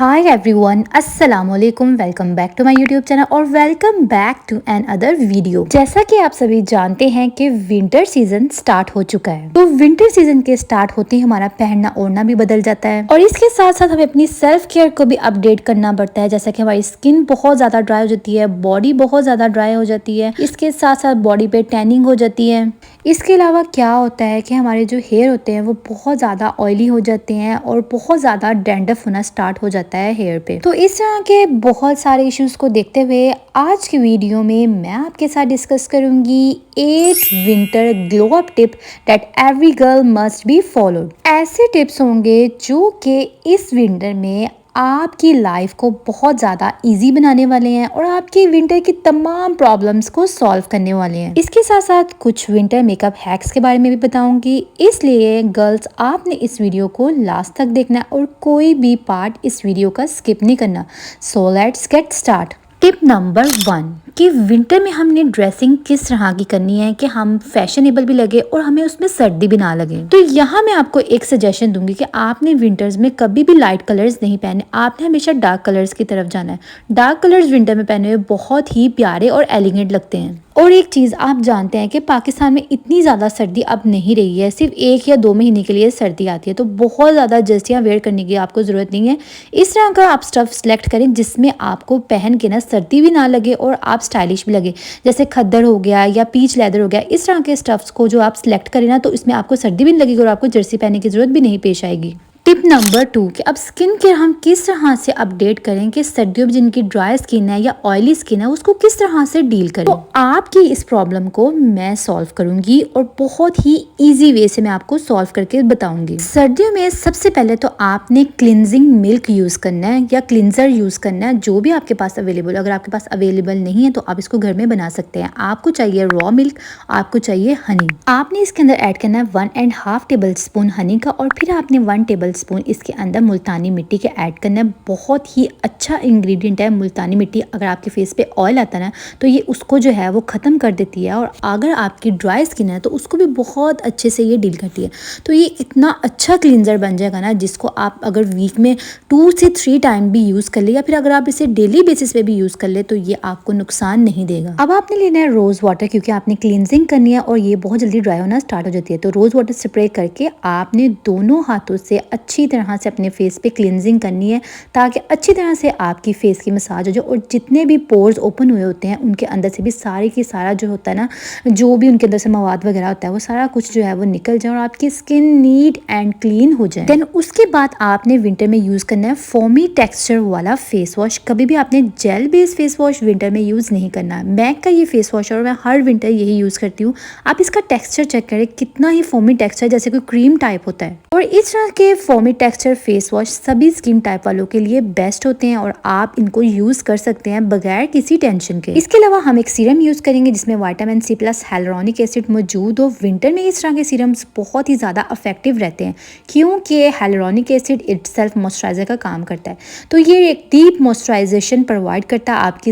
हाय everyone, अस्सलाम वालेकुम। Welcome back to my YouTube channel और welcome back to another video. जैसा कि आप सभी जानते हैं कि विंटर सीजन स्टार्ट हो चुका है, तो विंटर सीजन के स्टार्ट होते ही हमारा पहनना ओढ़ना भी बदल जाता है और इसके साथ साथ हमें अपनी सेल्फ केयर को भी अपडेट करना पड़ता है। जैसा कि हमारी स्किन बहुत ज्यादा ड्राई हो जाती है, बॉडी बहुत ज्यादा ड्राई हो जाती है, इसके साथ साथ बॉडी पे टैनिंग हो जाती है। इसके अलावा क्या होता है कि हमारे जो हेयर होते हैं वो बहुत ज़्यादा ऑयली हो जाते हैं और बहुत ज़्यादा डैंड्रफ होना स्टार्ट हो जाता है हेयर पे। तो इस तरह के बहुत सारे इश्यूज को देखते हुए आज की वीडियो में मैं आपके साथ डिस्कस करूंगी 8 winter glow up tip that every girl must be followed. ऐसे टिप्स होंगे जो कि इस विंटर में आपकी लाइफ को बहुत ज़्यादा इजी बनाने वाले हैं और आपकी विंटर की तमाम प्रॉब्लम्स को सॉल्व करने वाले हैं। इसके साथ साथ कुछ विंटर मेकअप हैक्स के बारे में भी बताऊंगी, इसलिए गर्ल्स आपने इस वीडियो को लास्ट तक देखना है और कोई भी पार्ट इस वीडियो का स्किप नहीं करना। So let's get start. Tip number 1 कि विंटर में हमने ड्रेसिंग किस तरह की करनी है कि हम फैशनेबल भी लगे और हमें उसमें सर्दी भी ना लगे। तो यहाँ मैं आपको एक सजेशन दूंगी कि आपने विंटर्स में कभी भी लाइट कलर्स नहीं पहने, आपने हमेशा डार्क कलर्स की तरफ जाना है। डार्क कलर्स विंटर में पहने हुए बहुत ही प्यारे और एलिगेंट लगते हैं। और एक चीज़ आप जानते हैं कि पाकिस्तान में इतनी ज़्यादा सर्दी अब नहीं रही है, सिर्फ 1 या 2 महीने के लिए सर्दी आती है, तो बहुत ज़्यादा जर्सियाँ वेयर करने की आपको ज़रूरत नहीं है। इस तरह का आप स्टफ़ सेलेक्ट करें जिसमें आपको पहन के ना सर्दी भी ना लगे और आप स्टाइलिश भी लगे। जैसे खद्दर हो गया या पीच लेदर हो गया, इस तरह के स्टफ्स को जो आप सिलेक्ट करें ना, तो इसमें आपको सर्दी भी नहीं लगेगी और आपको जर्सी पहनने की ज़रूरत भी नहीं पेश आएगी। टिप नंबर 2 कि अब स्किन केयर हम किस तरह से अपडेट करें कि सर्दियों में जिनकी ड्राई स्किन है या ऑयली स्किन है उसको किस तरह से डील करें। तो आपकी इस प्रॉब्लम को मैं सॉल्व करूंगी और बहुत ही इजी वे से मैं आपको सॉल्व करके बताऊंगी। सर्दियों में सबसे पहले तो आपने क्लिनजिंग मिल्क यूज करना है या क्लिनजर यूज करना है, जो भी आपके पास अवेलेबल। अगर आपके पास अवेलेबल नहीं है तो आप इसको घर में बना सकते हैं। आपको चाहिए रॉ मिल्क, आपको चाहिए हनी। आपने इसके अंदर ऐड करना है 1.5 टेबल स्पून हनी का और फिर आपने 1 टेबल स्पून इसके अंदर मुल्तानी मिट्टी के ऐड करना है। बहुत ही अच्छा इंग्रेडिएंट है मुल्तानी मिट्टी। अगर आपके फेस पे ऑयल आता है ना तो ये उसको जो है वो ख़त्म कर देती है, और अगर आपकी ड्राई स्किन है तो उसको भी बहुत अच्छे से ये डील करती है। तो ये इतना अच्छा क्लींजर बन जाएगा ना, जिसको आप अगर वीक में 2 से 3 टाइम भी यूज़ कर ले या फिर अगर आप इसे डेली बेसिस पे भी यूज़ कर ले तो ये आपको नुकसान नहीं देगा। अब आपने लेना है रोज़ वाटर, क्योंकि आपने क्लींजिंग करनी है और ये बहुत जल्दी ड्राई होना स्टार्ट हो जाती है। तो रोज़ वाटर स्प्रे करके आपने दोनों हाथों से अच्छी तरह से अपने फेस पे क्लींजिंग करनी है, ताकि अच्छी तरह से आपकी फेस की मसाज हो जाए और जितने भी पोर्स ओपन हुए होते हैं उनके अंदर से भी सारे की सारा जो होता है ना, जो भी उनके अंदर से मवाद वगैरह होता है वो सारा कुछ जो है वो निकल जाए और आपकी स्किन नीट एंड क्लीन हो जाए। देन उसके बाद आपने विंटर में यूज़ करना है फोमी टेक्सचर वाला फेस वॉश। कभी भी आपने gel based face wash winter में यूज़ नहीं करना है। मैक का ये फेस वॉश और मैं हर विंटर यही यूज़ करती हूँ। आप इसका टेक्सचर चेक करें, कितना ही फोमी टेक्सचर जैसे कोई क्रीम टाइप होता है। और इस तरह के फोमी टेक्सचर फेस वॉश सभी स्किन टाइप वालों के लिए बेस्ट होते हैं और आप इनको यूज कर सकते हैं बगैर किसी टेंशन के। इसके अलावा हम एक सीरम यूज करेंगे जिसमें vitamin C plus hyaluronic acid मौजूद हो। विंटर में इस तरह के सीरम्स बहुत ही ज्यादा इफेक्टिव रहते हैं क्योंकि hyaluronic एसिड इटसेल्फ मॉइस्चराइजर का काम करता है। तो ये एक डीप मॉइस्चराइजेशन प्रोवाइड करता है आपकी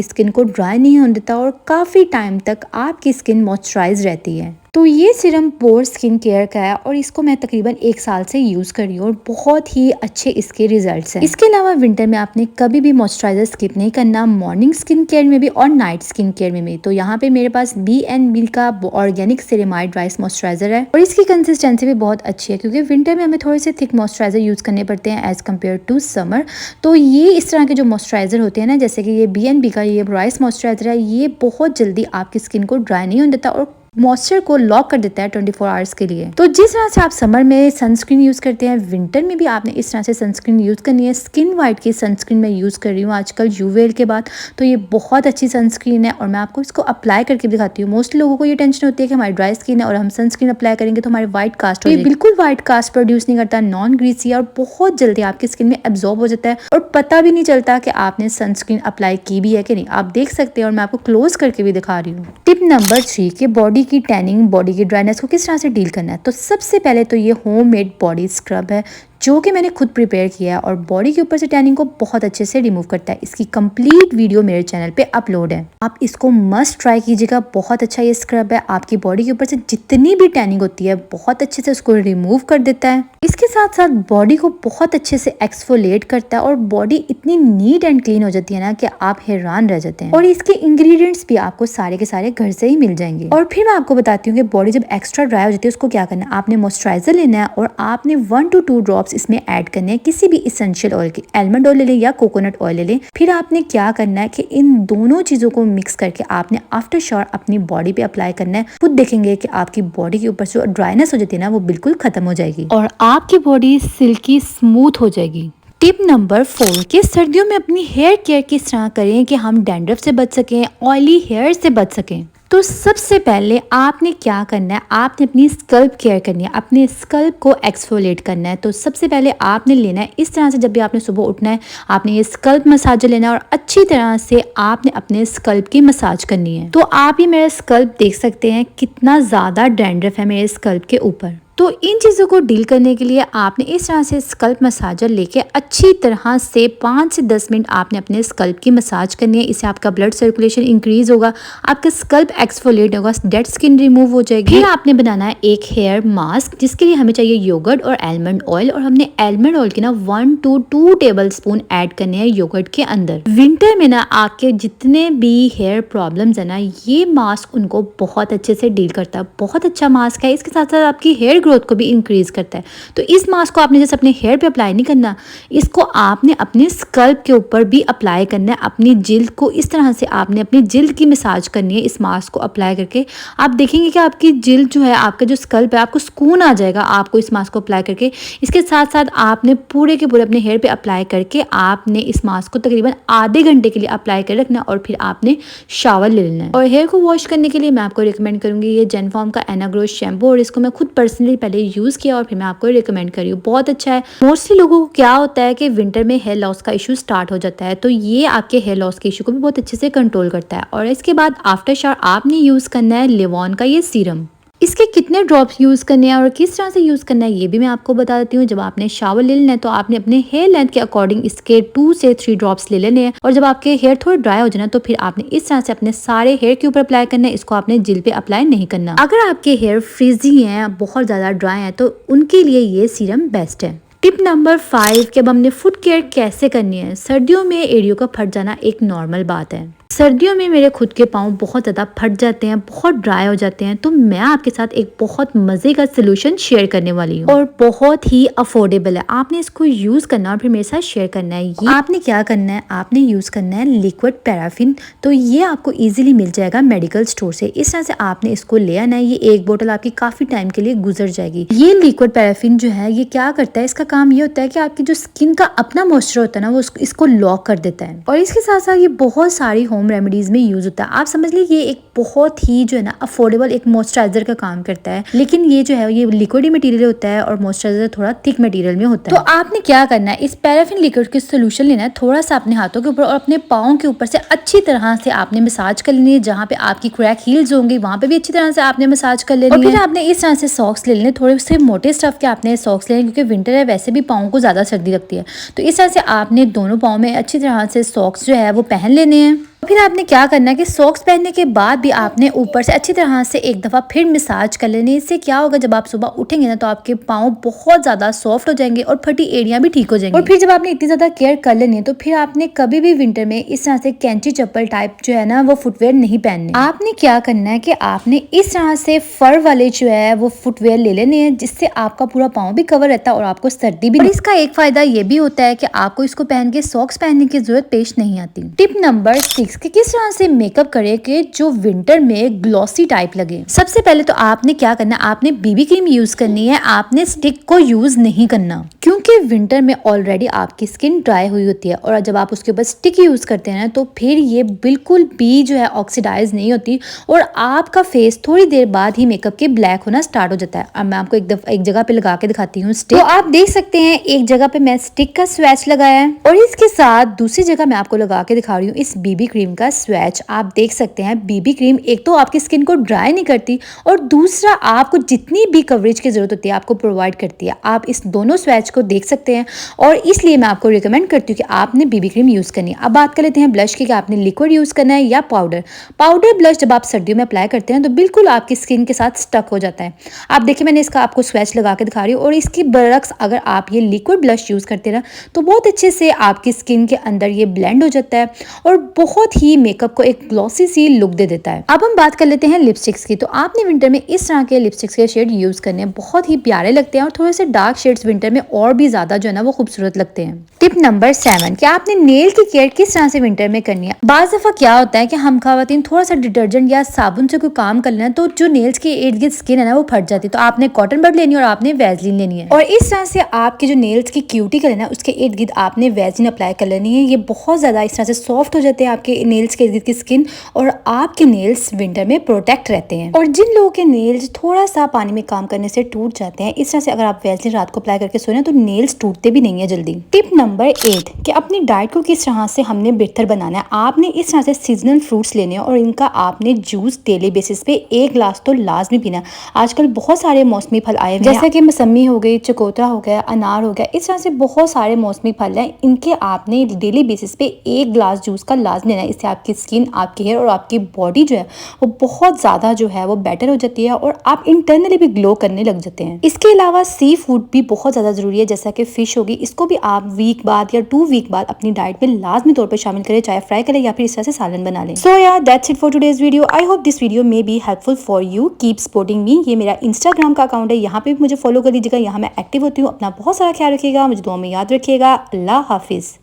स्किन को ड्राई नहीं होने देता और काफी टाइम तक आपकी स्किन मॉइस्चराइज रहती है। तो ये सीरम पोर स्किन केयर का है और इसको मैं तकरीबन 1 साल से यूज़ कर रही हूँ और बहुत ही अच्छे इसके रिजल्ट्स हैं। इसके अलावा विंटर में आपने कभी भी मॉइस्चराइजर स्किप नहीं करना, मॉर्निंग स्किन केयर में भी और नाइट स्किन केयर में भी। तो यहाँ पे मेरे पास B&B का ऑर्गेनिक सेरेमाइड राइस मॉइस्चराइजर है और इसकी कंसिस्टेंसी भी बहुत अच्छी है, क्योंकि विंटर में हमें थोड़े से थिक मॉइस्चराइजर यूज़ करने पड़ते हैं एज कम्पेयर टू समर। तो ये इस तरह के जो मॉइस्चराइजर होते हैं ना, जैसे कि ये B&B का ये राइस मॉइस्चराइजर है, ये बहुत जल्दी आपकी स्किन को ड्राई नहीं होने देता और मॉइस्चर को लॉक कर देता है 24 आवर्स के लिए। तो जिस तरह से आप समर में सनस्क्रीन यूज करते हैं, विंटर में भी आपने इस तरह से सनस्क्रीन यूज करनी है। स्किन वाइट की सनस्क्रीन मैं यूज कर रही हूँ आजकल यूवेल के बाद। तो ये बहुत अच्छी सनस्क्रीन है और मैं आपको इसको अप्लाई करके दिखाती हूँ। मोस्टली लोगों को ये टेंशन होती है कि हमारी ड्राई स्किन है और हम सनस्क्रीन अप्लाई करेंगे तो हमारी व्हाइट कास्ट हो जाएगी। बिल्कुल व्हाइट कास्ट प्रोड्यूस नहीं करता, नॉन ग्रीसी और बहुत जल्दी आपकी स्किन में एब्जॉर्ब हो जाता है और पता भी नहीं चलता कि आपने सनस्क्रीन अप्लाई की भी है कि नहीं। आप देख सकते हैं और मैं आपको क्लोज करके भी दिखा रही हूँ। टिप नंबर 3 कि बॉडी की टैनिंग, बॉडी की ड्राइनेस को किस तरह से डील करना है। तो सबसे पहले तो ये होममेड बॉडी स्क्रब है जो कि मैंने खुद प्रिपेयर किया है और बॉडी के ऊपर से टैनिंग को बहुत अच्छे से रिमूव करता है। इसकी कंप्लीट वीडियो मेरे चैनल पे अपलोड है, आप इसको मस्ट ट्राई कीजिएगा। बहुत अच्छा ये स्क्रब है, आपकी बॉडी के ऊपर से जितनी भी टैनिंग होती है बहुत अच्छे से उसको रिमूव कर देता है। इसके साथ साथ बॉडी को बहुत अच्छे से एक्सफोलिएट करता है और बॉडी इतनी नीट एंड क्लीन हो जाती है ना कि आप हैरान रह जाते हैं। और इसके इंग्रेडिएंट्स भी आपको सारे के सारे घर से ही मिल जाएंगे। और फिर मैं आपको बताती हूँ कि बॉडी जब एक्स्ट्रा ड्राई हो जाती है उसको क्या करना है। आपने मॉइस्चराइजर लेना है और आपने 1 to 2 ड्रॉप्स इसमें ऐड करने हैं किसी भी इसेंशियल ऑयल के। आलमंड ऑयल ले लें या कोकोनट ऑयल ले लें। फिर आपने क्या करना है कि इन दोनों चीजों को मिक्स करके आपने आफ्टर शावर अपनी बॉडी पे अप्लाई करना है। खुद देखेंगे कि आपकी बॉडी के ऊपर जो ड्राइनेस हो जाती है ना वो बिल्कुल खत्म हो जाएगी और आपकी बॉडी सिल्की स्मूथ हो जाएगी। टिप नंबर 4 कि सर्दियों में अपनी हेयर केयर किस तरह करें कि हम डैंड्रफ से बच सकें, ऑयली हेयर से बच सकें। तो सबसे पहले आपने क्या करना है, आपने अपनी स्कल्प केयर करनी है, अपने स्कल्प को एक्सफोलिएट करना है। तो सबसे पहले आपने लेना है इस तरह से, जब भी आपने सुबह उठना है आपने ये स्कल्प मसाजर लेना है और अच्छी तरह से आपने अपने स्कल्प की मसाज करनी है। तो आप ये मेरा स्कल्प देख सकते हैं कितना ज़्यादा डैंड्रफ है मेरे स्कल्प के ऊपर। तो इन चीज़ों को डील करने के लिए आपने इस तरह से स्कल्प मसाजर लेके अच्छी तरह से 5 से 10 मिनट आपने अपने स्कल्प की मसाज करनी है। इससे आपका ब्लड सर्कुलेशन इंक्रीज होगा, आपका स्कल्प एक्सफोलिएट होगा, डेड स्किन रिमूव हो जाएगी। फिर आपने बनाना है एक हेयर मास्क जिसके लिए हमें चाहिए योगर्ट और आलमंड ऑयल। और हमने आलमंड ऑयल के ना 1 to 2 टेबल स्पून ऐड करने हैं योगर्ट के अंदर। विंटर में ना आपके जितने भी हेयर प्रॉब्लम्स है ना ये मास्क उनको बहुत अच्छे से डील करता है। बहुत अच्छा मास्क है, इसके साथ साथ आपकी हेयर ग्रोथ को भी इंक्रीज करता है। तो इस मास्क को आपने जैसे अपने हेयर पे अप्लाई नहीं करना, इसको आपने अपने स्कल्प के ऊपर भी अप्लाई करना है। अपनी जिल्द को इस तरह से आपने अपनी जिल्द की मसाज करनी है इस मास्क को अप्लाई करके। आप देखेंगे कि आपकी जिल्द जो है, आपका जो स्कल्प है, आपको सुकून आ जाएगा आपको इस मास्क को अप्लाई करके। इसके साथ साथ आपने पूरे के पूरे अपने हेयर पे अप्लाई करके आपने इस मास्क को तकरीबन आधे घंटे के लिए अप्लाई कर रखना और फिर आपने शावर ले लेना है। और हेयर को वॉश करने के लिए मैं आपको रिकमेंड करूंगी ये जेनफॉर्म का एनाग्रो शैम्पू, और इसको मैं खुद पर्सनली पहले यूज किया और फिर मैं आपको रिकमेंड कर रही हूँ, बहुत अच्छा है। मोस्टली लोगों को क्या होता है कि विंटर में हेयर लॉस का इशू स्टार्ट हो जाता है, तो ये आपके हेयर लॉस के इशू को भी बहुत अच्छे से कंट्रोल करता है। और इसके बाद आफ्टर शावर आपने यूज करना है लिवॉन का ये सीरम। इसके कितने ड्रॉप्स यूज़ करने हैं और किस तरह से यूज़ करना है ये भी मैं आपको बता देती हूँ। जब आपने शावर ले लेना है तो आपने अपने हेयर लेंथ के अकॉर्डिंग इसके 2 से 3 ड्रॉप्स ले लेने हैं। और जब आपके हेयर थोड़े ड्राई हो जाए तो फिर आपने इस तरह से अपने सारे हेयर के ऊपर अप्लाई करना है, इसको आपने जिल पे अप्लाई नहीं करना। अगर आपके हेयर फ्रिजी हैं, बहुत ज़्यादा ड्राई हैं, तो उनके लिए ये सीरम बेस्ट है। टिप नंबर 5 कि अब हमने फुट केयर कैसे करनी है। सर्दियों में एड़ियों का फट जाना एक नॉर्मल बात है। सर्दियों में मेरे खुद के पाँव बहुत ज़्यादा फट जाते हैं, बहुत ड्राई हो जाते हैं, तो मैं आपके साथ एक बहुत मज़े का सोल्यूशन शेयर करने वाली हूँ और बहुत ही अफोर्डेबल है। आपने इसको यूज़ करना और फिर मेरे साथ शेयर करना है। ये आपने क्या करना है, आपने यूज़ करना है लिक्विड पैराफिन। तो ये आपको इजीली मिल जाएगा मेडिकल स्टोर से। इस तरह से आपने इसको ले आना है। ये एक बोतल आपकी काफ़ी टाइम के लिए गुजर जाएगी। ये लिक्विड पैराफिन जो है ये क्या करता है, इसका काम ये होता है कि आपकी जो स्किन का अपना मॉइस्चर होता है ना वो इसको लॉक कर देता है। और इसके साथ साथ ये बहुत सारी होम रेमेडीज में यूज होता है। आप समझ लीजिए ये एक बहुत ही जो है ना अफोर्डेबल एक मॉइस्चराइजर का काम करता है, लेकिन ये जो है ये लिक्विड मटेरियल होता है और मॉइस्चराइजर थोड़ा थिक मटेरियल में होता है। तो आपने क्या करना है, इस पैराफिन लिक्विड के सोल्यूशन लेना है, थोड़ा सा अपने हाथों के ऊपर और अपने पाँव के ऊपर से अच्छी तरह से आपने मसाज कर लेनी है। जहाँ पे आपकी क्रैक हील्स होंगी वहां पे भी अच्छी तरह से आपने मसाज कर लेनी है। और फिर आपने इस तरह से सॉक्स ले लेने, थोड़े से मोटे स्टफ के आपने सॉक्स लेने, क्योंकि विंटर है वैसे भी पाँव को ज्यादा सर्दी लगती है। तो इस तरह से आपने दोनों पाँव में अच्छी तरह से सॉक्स जो है वो पहन लेने हैं। फिर आपने क्या करना है कि सॉक्स पहनने के बाद भी आपने ऊपर से अच्छी तरह से एक दफ़ा फिर मसाज कर लेनी। इससे क्या होगा, जब आप सुबह उठेंगे ना तो आपके पाँव बहुत ज़्यादा सॉफ्ट हो जाएंगे और फटी एड़ियाँ भी ठीक हो जाएंगी। और फिर जब आपने इतनी ज़्यादा केयर कर लेनी है तो फिर आपने कभी भी विंटर में इस तरह से कैंची चप्पल टाइप जो है ना वो फुटवेयर नहीं पहनने। आपने क्या करना है कि आपने इस तरह से फर वाले जो है वो फुटवेयर ले लेने हैं, जिससे आपका पूरा पाँव भी कवर रहता है और आपको सर्दी भी। और इसका एक फायदा ये भी होता है कि आपको इसको पहन के सॉक्स पहनने की जरूरत पेश नहीं आती। टिप नंबर 6 कि किस तरह से मेकअप करें कि जो विंटर में ग्लॉसी टाइप लगे। सबसे पहले तो आपने क्या करना है, आपने बीबी क्रीम यूज करनी है, आपने स्टिक को यूज नहीं करना, क्योंकि विंटर में ऑलरेडी आपकी स्किन ड्राई हुई होती है और जब आप उसके ऊपर स्टिक यूज करते हैं ना तो फिर ये बिल्कुल भी जो है ऑक्सीडाइज नहीं होती और आपका फेस थोड़ी देर बाद ही मेकअप के ब्लैक होना स्टार्ट हो जाता है। अब मैं आपको एक जगह पे लगा के दिखाती हूँ स्टिक। तो आप देख सकते हैं एक जगह पे मैं स्टिक का स्वैच लगाया है और इसके साथ दूसरी जगह मैं आपको लगा के दिखा रही हूँ इस बीबी क्रीम क्रीम का स्वैच आप देख सकते हैं। बीबी क्रीम एक तो आपकी स्किन को ड्राई नहीं करती और दूसरा आपको जितनी भी कवरेज की जरूरत होती है आपको प्रोवाइड करती है। आप इस दोनों स्वैच को देख सकते हैं और इसलिए मैं आपको रिकमेंड करती हूँ कि आपने बीबी क्रीम यूज करनी है। अब बात कर लेते हैं ब्लश की कि आपने लिक्विड यूज करना है या पाउडर। पाउडर ब्लश जब आप सर्दियों में अप्लाई करते हैं तो बिल्कुल आपकी स्किन के साथ स्टक हो जाता है। आप देखिए मैंने इसका आपको स्वैच लगा के दिखा रही हूँ और इसकी बरक्स अगर आप ये लिक्विड ब्लश यूज करते हैं ना तो बहुत अच्छे से आपकी स्किन के अंदर ये ब्लेंड हो जाता है और बहुत ही मेकअप को एक ग्लॉसी सी लुक दे देता है। अब हम बात कर लेते हैं लिपस्टिक्स की। तो आपने विंटर में इस तरह के लिपस्टिक्स के शेड यूज करने हैं, बहुत ही प्यारे लगते हैं और थोड़े से डार्क शेड्स विंटर में और भी ज्यादा जो है ना वो खूबसूरत लगते हैं। टिप नंबर 7 कि आपने नेल की केयर किस तरह से विंटर में करनी है। बाज़ दफा क्या होता है कि हम खवातीन थोड़ा सा डिटर्जेंट या साबुन से कोई काम कर लेना तो जो नेल्स की इर्द गिर्द स्किन है ना वो फट जाती है। तो आपने कॉटन बड लेनी है और आपने वैसलीन लेनी है और इस तरह से आपके जो नेल्स की क्यूटिकल है ना उसके इर्द गिर्द आपने वैसलीन अप्लाई कर लेनी है। ये बहुत ज्यादा इस तरह से सॉफ्ट हो जाते हैं आपके नेल्स के इर्द गिर्द की स्किन और आपके नेल्स विंटर में प्रोटेक्ट रहते हैं। और जिन लोगों के नेल्स थोड़ा सा पानी में काम करने से टूट जाते हैं, इस तरह से अगर आप वैसलीन रात को अप्लाई करके सोए ना तो नेल्स टूटते भी नहीं है जल्दी। टिप नंबर 8 कि अपनी डाइट को किस तरह से हमने बेहतर बनाना है। आपने इस तरह से सीजनल फ्रूट्स लेने हैं और इनका आपने जूस डेली बेसिस पे 1 गिलास तो लाजमी पीना है। आजकल बहुत सारे मौसमी फल आए हुए हैं जैसे कि मौसमी हो गई, चकोतरा हो गया, अनार हो गया, इस तरह से बहुत सारे मौसमी फल हैं। इनके आपने डेली बेसिस पे 1 गिलास जूस का लाजमी लेना है। इससे आपकी स्किन, आपकी हेयर और आपकी बॉडी जो है वो बहुत ज्यादा जो है वो बेटर हो जाती है और आप इंटरनली भी ग्लो करने लग जाते हैं। इसके अलावा सी फूड भी बहुत ज्यादा जरूरी है जैसा कि फिश होगी, इसको भी आप वीक बाद या 2 वीक बाद अपनी डाइट में लाजमी तौर पर शामिल करें, चाहे फ्राई करें या फिर इस तरह से सालन बना लें। सो यार that's it for today's video. I hope this video may be helpful for you. Keep supporting me. ये मेरा इंस्टाग्राम का अकाउंट है, यहाँ पे भी मुझे फॉलो कर लीजिएगा। यहाँ मैं एक्टिव होती हूँ। अपना बहुत सारा ख्याल रखिएगा, मुझे दुआ में याद रखिएगा। अल्लाह हाफिज।